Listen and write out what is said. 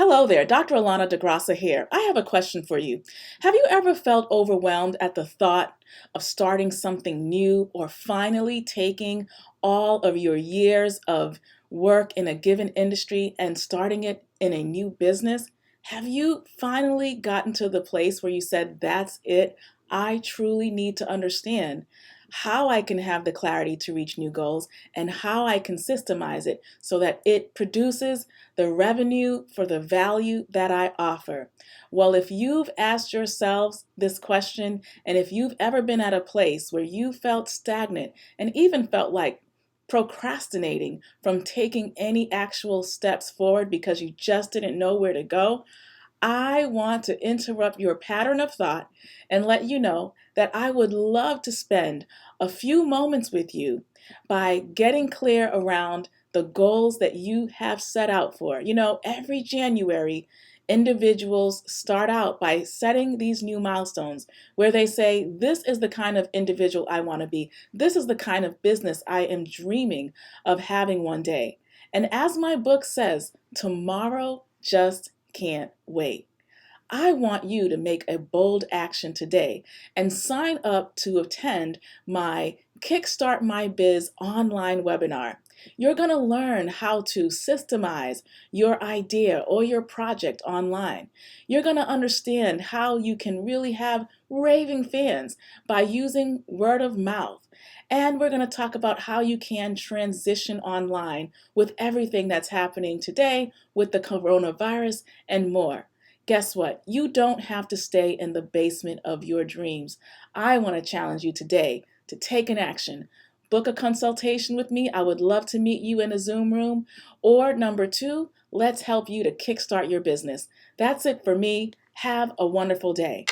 Hello there, Dr. Alana DeGrassa here. I have a question for you. Have you ever felt overwhelmed at the thought of starting something new or finally taking all of your years of work in a given industry and starting it in a new business? Have you finally gotten to the place where you said, that's it? I truly need to understand how I can have the clarity to reach new goals and how I can systemize it so that it produces the revenue for the value that I offer. Well, if you've asked yourselves this question, and if you've ever been at a place where you felt stagnant and even felt like procrastinating from taking any actual steps forward because you just didn't know where to go, I want to interrupt your pattern of thought and let you know that I would love to spend a few moments with you by getting clear around the goals that you have set out for. Every January, individuals start out by setting these new milestones where they say, this is the kind of individual I want to be. This is the kind of business I am dreaming of having one day. And as my book says, tomorrow just can't wait. I want you to make a bold action today and sign up to attend my Kickstart My Biz online webinar. You're going to learn how to systemize your idea or your project online. You're going to understand how you can really have raving fans by using word of mouth. And we're going to talk about how you can transition online with everything that's happening today with the coronavirus and more. Guess what? You don't have to stay in the basement of your dreams. I want to challenge you today to take an action. Book a consultation with me. I would love to meet you in a Zoom room. Or number two, let's help you to kickstart your business. That's it for me. Have a wonderful day.